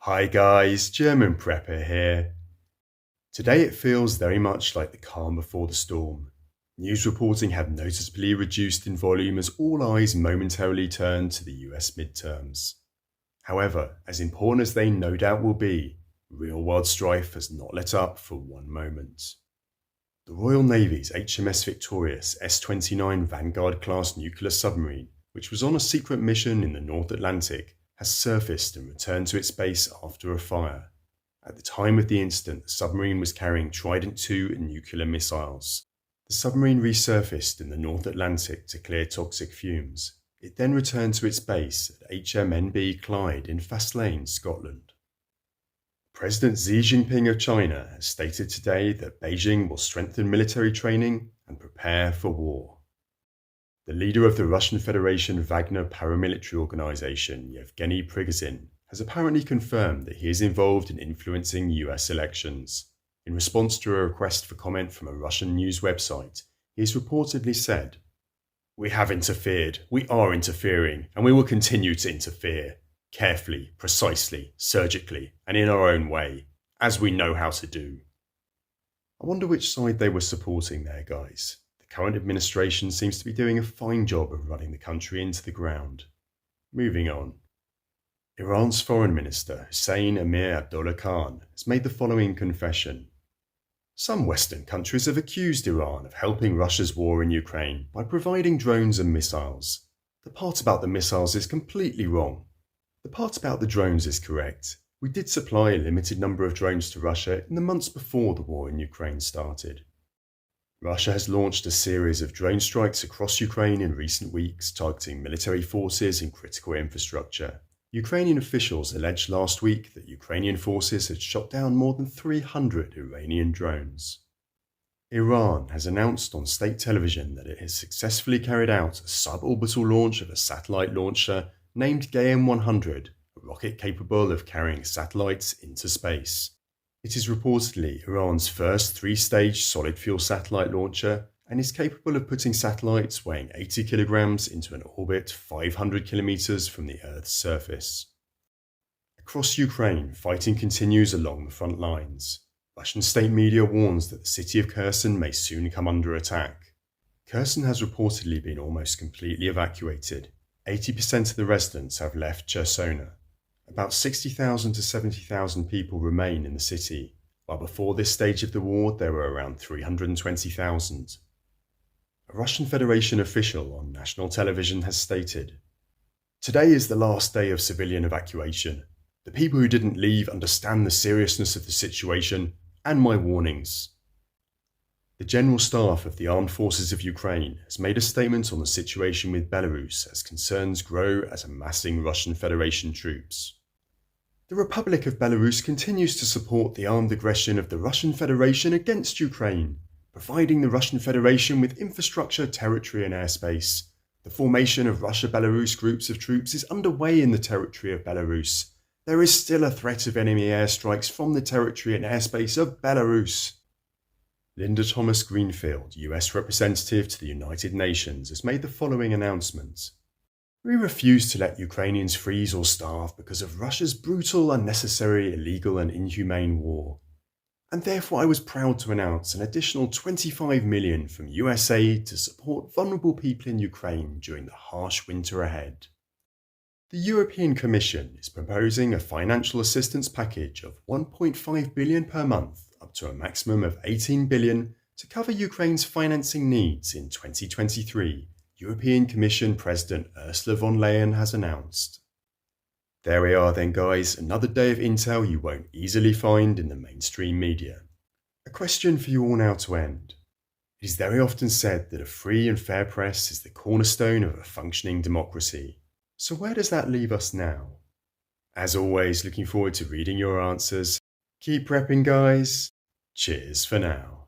Hi guys, German Prepper here. Today it feels very much like the calm before the storm. News reporting have noticeably reduced in volume as all eyes momentarily turn to the US midterms. However, as important as they no doubt will be, real-world strife has not let up for one moment. The Royal Navy's HMS Victorious S-29 Vanguard-class nuclear submarine, which was on a secret mission in the North Atlantic, has surfaced and returned to its base after a fire. At the time of the incident, the submarine was carrying Trident II nuclear missiles. The submarine resurfaced in the North Atlantic to clear toxic fumes. It then returned to its base at HMNB Clyde in Faslane, Scotland. President Xi Jinping of China has stated today that Beijing will strengthen military training and prepare for war. The leader of the Russian Federation Wagner paramilitary organization, Yevgeny Prigozhin, has apparently confirmed that he is involved in influencing US elections. In response to a request for comment from a Russian news website, he has reportedly said, "We have interfered, we are interfering, and we will continue to interfere. Carefully, precisely, surgically, and in our own way, as we know how to do." I wonder which side they were supporting there, guys. The current administration seems to be doing a fine job of running the country into the ground. Moving on. Iran's Foreign Minister Hussein Amir Abdullah Khan has made the following confession. Some Western countries have accused Iran of helping Russia's war in Ukraine by providing drones and missiles. The part about the missiles is completely wrong. The part about the drones is correct. We did supply a limited number of drones to Russia in the months before the war in Ukraine started. Russia has launched a series of drone strikes across Ukraine in recent weeks, targeting military forces and critical infrastructure. Ukrainian officials alleged last week that Ukrainian forces had shot down more than 300 Iranian drones. Iran has announced on state television that it has successfully carried out a suborbital launch of a satellite launcher named GAM-100, a rocket capable of carrying satellites into space. It is reportedly Iran's first three-stage solid-fuel satellite launcher and is capable of putting satellites weighing 80 kilograms into an orbit 500 kilometers from the Earth's surface. Across Ukraine, fighting continues along the front lines. Russian state media warns that the city of Kherson may soon come under attack. Kherson has reportedly been almost completely evacuated. 80% of the residents have left Chersona. About 60,000 to 70,000 people remain in the city, while before this stage of the war there were around 320,000. A Russian Federation official on national television has stated, "Today is the last day of civilian evacuation. The people who didn't leave understand the seriousness of the situation and my warnings." The General Staff of the Armed Forces of Ukraine has made a statement on the situation with Belarus as concerns grow at amassing Russian Federation troops. The Republic of Belarus continues to support the armed aggression of the Russian Federation against Ukraine, providing the Russian Federation with infrastructure, territory and airspace. The formation of Russia-Belarus groups of troops is underway in the territory of Belarus. There is still a threat of enemy airstrikes from the territory and airspace of Belarus. Linda Thomas Greenfield, US representative to the United Nations, has made the following announcement. "We refuse to let Ukrainians freeze or starve because of Russia's brutal, unnecessary, illegal and inhumane war. And therefore I was proud to announce an additional $25 million from US aid to support vulnerable people in Ukraine during the harsh winter ahead." The European Commission is proposing a financial assistance package of $1.5 billion per month, up to a maximum of $18 billion, to cover Ukraine's financing needs in 2023, European Commission President Ursula von der Leyen has announced. There we are then, guys, another day of intel you won't easily find in the mainstream media. A question for you all now to end. It is very often said that a free and fair press is the cornerstone of a functioning democracy. So where does that leave us now? As always, looking forward to reading your answers. Keep prepping, guys. Cheers for now.